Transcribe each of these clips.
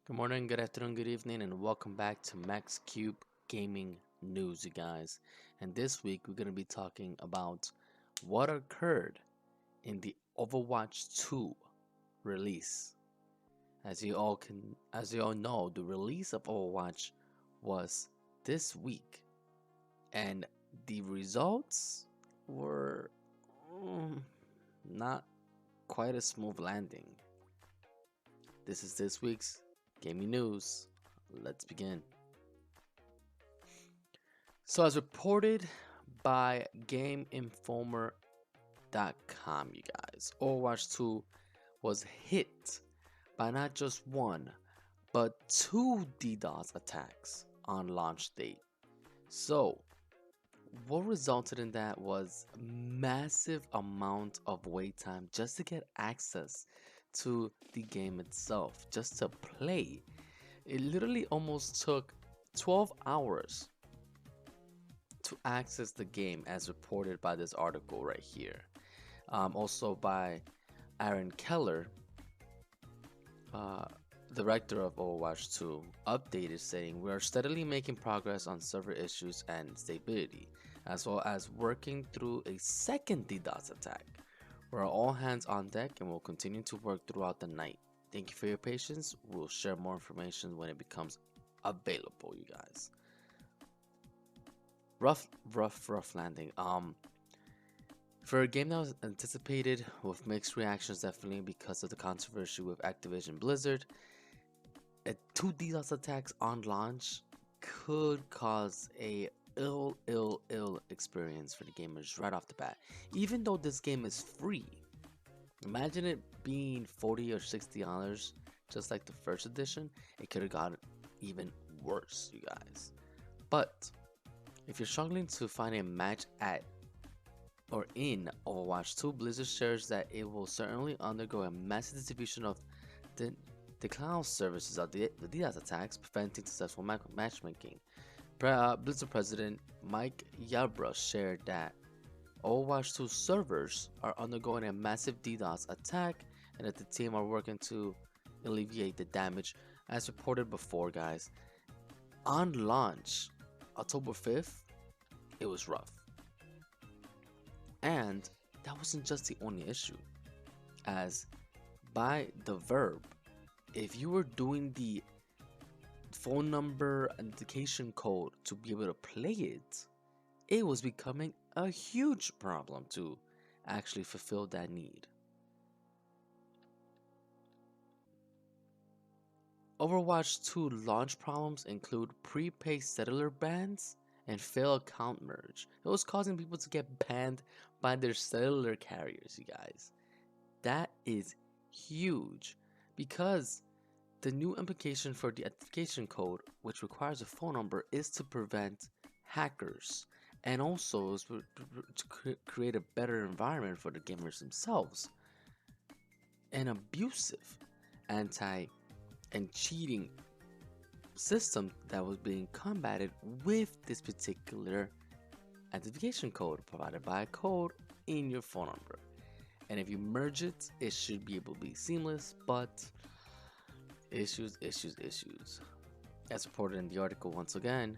Good morning, good afternoon, good evening, and welcome back to MaxCubeGaming News, you guys. And this week we're going to be talking about what occurred in the Overwatch 2 release. As you all know, the release of Overwatch was this week, and the results were not quite a smooth landing. This is this week's gaming news. Let's begin. So, as reported by GameInformer.com, you guys, Overwatch 2 was hit by not just one, but two DDoS attacks on launch date. So, what resulted in that was massive amount of wait time just to get access to the game itself, just to play. It literally almost took 12 hours to access the game, as reported by this article right here. Also by Aaron Keller, uh, director of Overwatch 2, updated saying, "We are steadily making progress on server issues and stability, as well as working through a second DDoS attack. We're all hands on deck and will continue to work throughout the night. Thank you for your patience. We'll share more information when it becomes available, you guys." Rough landing. For a game that was anticipated with mixed reactions, definitely because of the controversy with Activision Blizzard, two DDoS attacks on launch could cause a ill experience for the gamers right off the bat. Even though this game is free, imagine it being $40 or $60, just like the first edition. It could have gotten even worse, you guys. But if you're struggling to find a match at or in Overwatch 2, Blizzard shares that it will certainly undergo a massive distribution of the cloud services of the DDoS attacks, preventing successful matchmaking. Blizzard President Mike Yarbrough shared that Overwatch 2 servers are undergoing a massive DDoS attack and that the team are working to alleviate the damage. As reported before, guys, on launch October 5th, it was rough. And that wasn't just the only issue, as by the verb, if you were doing the phone number identification code to be able to play it, it was becoming a huge problem to actually fulfill that need. Overwatch 2 launch problems include prepaid cellular bans and fail account merge. It was causing people to get banned by their cellular carriers, you guys. That is huge because the new implication for the identification code, which requires a phone number, is to prevent hackers and also is to create a better environment for the gamers themselves. An abusive anti and cheating system that was being combated with this particular identification code provided by a code in your phone number. And if you merge it, it should be able to be seamless, but issues. As reported in the article once again,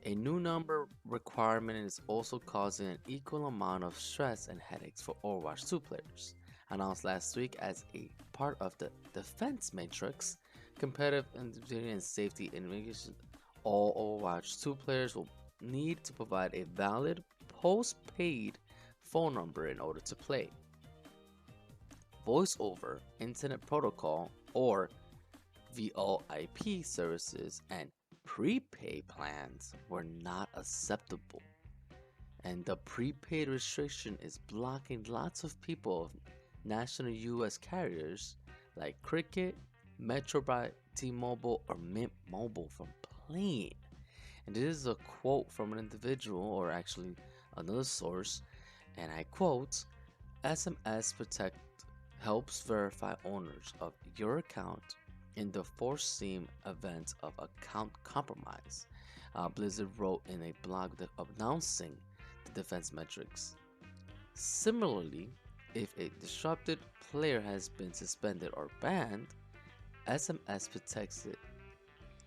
a new number requirement is also causing an equal amount of stress and headaches for Overwatch 2 players. Announced last week as a part of the defense matrix, competitive integrity and safety integration, all Overwatch 2 players will need to provide a valid post-paid phone number in order to play. Voice over Internet Protocol or VoIP services and prepaid plans were not acceptable. And the prepaid restriction is blocking lots of people of national US carriers like Cricket, Metro by T-Mobile, or Mint Mobile from playing. And this is a quote from an individual, or actually another source, and I quote, "SMS Protect helps verify owners of your account in the foreseen event of account compromise," Blizzard wrote in a blog announcing the defense metrics. Similarly, if a disrupted player has been suspended or banned, SMS protects it,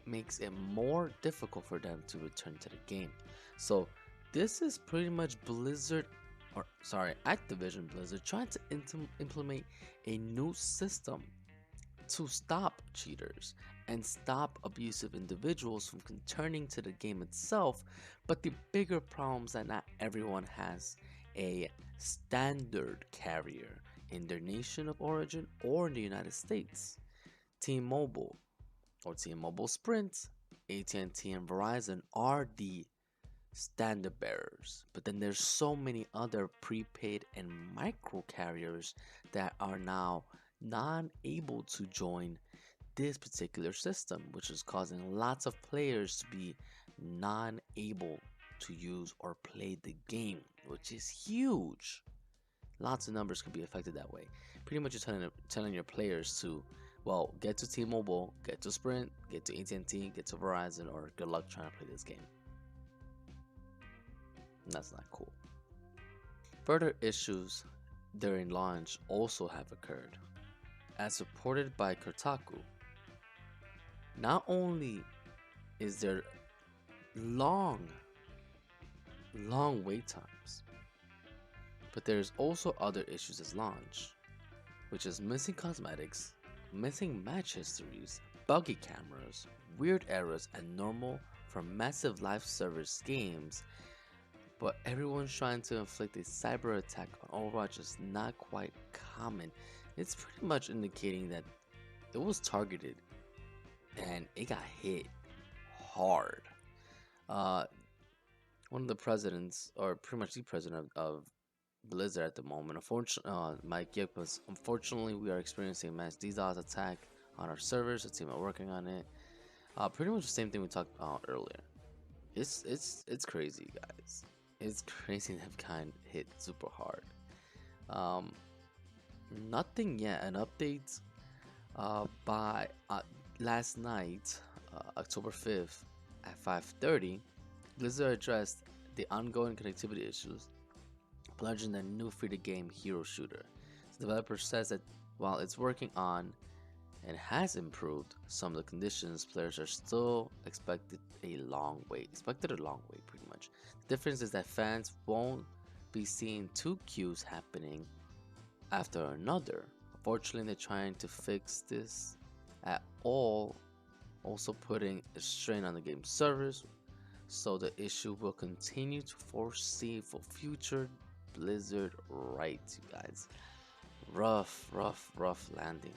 makes it more difficult for them to return to the game. So this is pretty much Blizzard, or sorry, Activision Blizzard trying to implement a new system to stop cheaters and stop abusive individuals from returning to the game itself. But the bigger problem is that not everyone has a standard carrier in their nation of origin or in the United States. T-Mobile or T-Mobile Sprint, AT&T and Verizon are the standard bearers, but then there's so many other prepaid and micro carriers that are now not able to join this particular system, which is causing lots of players to be non able to use or play the game, which is huge. Lots of numbers can be affected that way. Pretty much you're telling your players to, well, get to T-Mobile, get to Sprint, get to AT&T, get to Verizon, or good luck trying to play this game. And that's not cool. Further issues during launch also have occurred. As reported by Kotaku, not only is there long wait times, but there's also other issues as launch, which is missing cosmetics, missing match histories, buggy cameras, weird errors, and normal for massive live service games. But everyone's trying to inflict a cyber attack on Overwatch is not quite common. It's pretty much indicating that it was targeted and it got hit hard. One of the presidents, or pretty much the president of Blizzard at the moment, unfortunately, Mike Yip was, unfortunately, we are experiencing a mass DDoS attack on our servers. The team are working on it. Pretty much the same thing we talked about earlier. It's crazy, guys. It's crazy that kind hit super hard. Nothing yet. An update by last night, October 5th at 5:30, Blizzard addressed the ongoing connectivity issues, plunging a new free-to-game hero shooter. The developer says that while it's working on and has improved some of the conditions, players are still expected a long wait pretty much. The difference is that fans won't be seeing two queues happening after another. Unfortunately, they're trying to fix this at all, also putting a strain on the game servers, so the issue will continue to foresee for future Blizzard rights, you guys. Rough landing.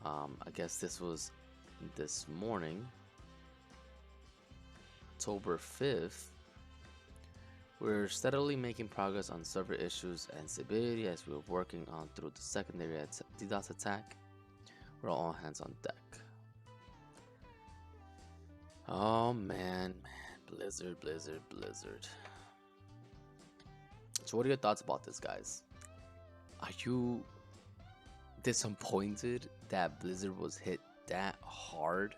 I guess this was this morning, October 5th. We're steadily making progress on server issues and stability as we're working on through the secondary DDoS attack. We're all hands on deck. Oh man, Blizzard. So what are your thoughts about this, guys? Are you disappointed that Blizzard was hit that hard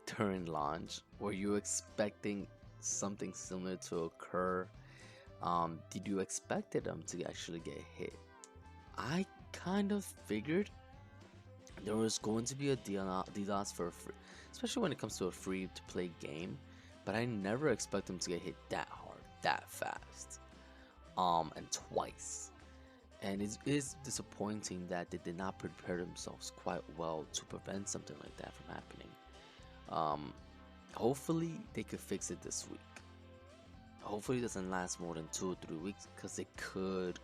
during launch? Were you expecting something similar to occur? Did you expect them to actually get hit? I kind of figured there was going to be a DDoS for free, especially when it comes to a free-to-play game, but I never expect them to get hit that hard, that fast, and twice. And it is disappointing that they did not prepare themselves quite well to prevent something like that from happening. Hopefully they could fix it this week. Hopefully it doesn't last more than 2 or 3 weeks, because it could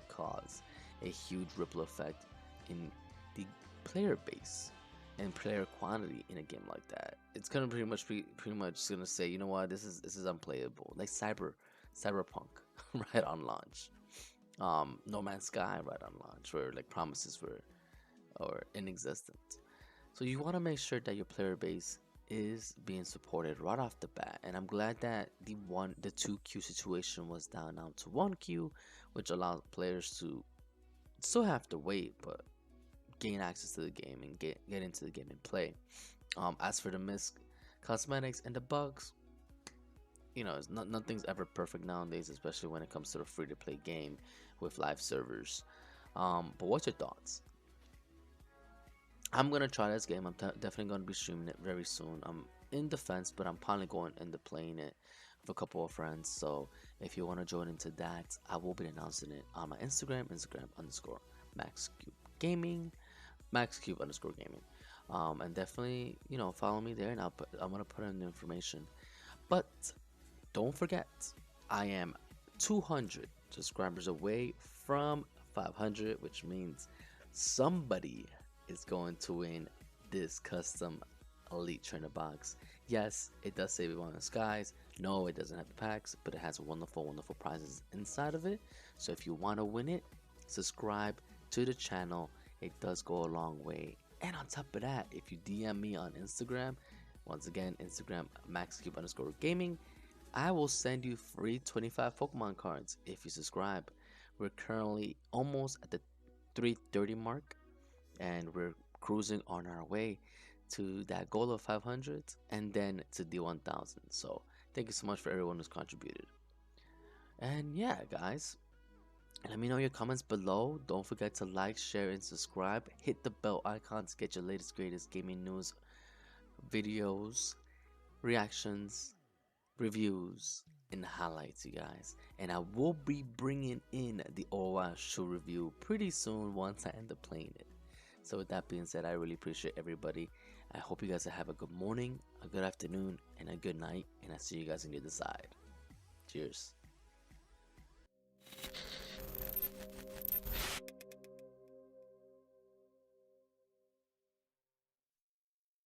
cause a huge ripple effect in the player base and player quantity in a game like that. It's gonna pretty much gonna say, you know what, this is unplayable, like Cyberpunk right on launch. No Man's Sky right on launch, where like promises were inexistent. So you want to make sure that your player base is being supported right off the bat, and I'm glad that the 2 queue situation was down now to 1 queue, which allowed players to still have to wait but gain access to the game and get into the game and play. As for the missed cosmetics and the bugs, you know, nothing's ever perfect nowadays, especially when it comes to a free-to-play game with live servers. But what's your thoughts? I'm gonna try this game. I'm definitely gonna be streaming it very soon. I'm in defense, but I'm probably going into playing it with a couple of friends. So if you want to join into that, I will be announcing it on my Instagram, Instagram underscore MaxCubeGaming, MaxCube underscore gaming. And definitely, follow me there, and I'm gonna put in the information. But don't forget, I am 200 subscribers away from 500, which means somebody is going to win this custom Elite Trainer box. Yes, it does say we want the skies. No, it doesn't have the packs, but it has wonderful, wonderful prizes inside of it. So if you want to win it, subscribe to the channel. It does go a long way. And on top of that, if you DM me on Instagram, once again, Instagram MaxCube underscore gaming, I will send you free 25 Pokemon cards if you subscribe. We're currently almost at the 330 mark, and we're cruising on our way to that goal of 500 and then to the 1000. So thank you so much for everyone who's contributed. And yeah, guys, let me know your comments below. Don't forget to like, share, and subscribe. Hit the bell icon to get your latest, greatest gaming news, videos, reactions, reviews, and highlights, you guys. And I will be bringing in the Overwatch 2 review pretty soon once I end up playing it. So with that being said, I really appreciate everybody. I hope you guys have a good morning, a good afternoon, and a good night. And I see you guys on the other side. Cheers.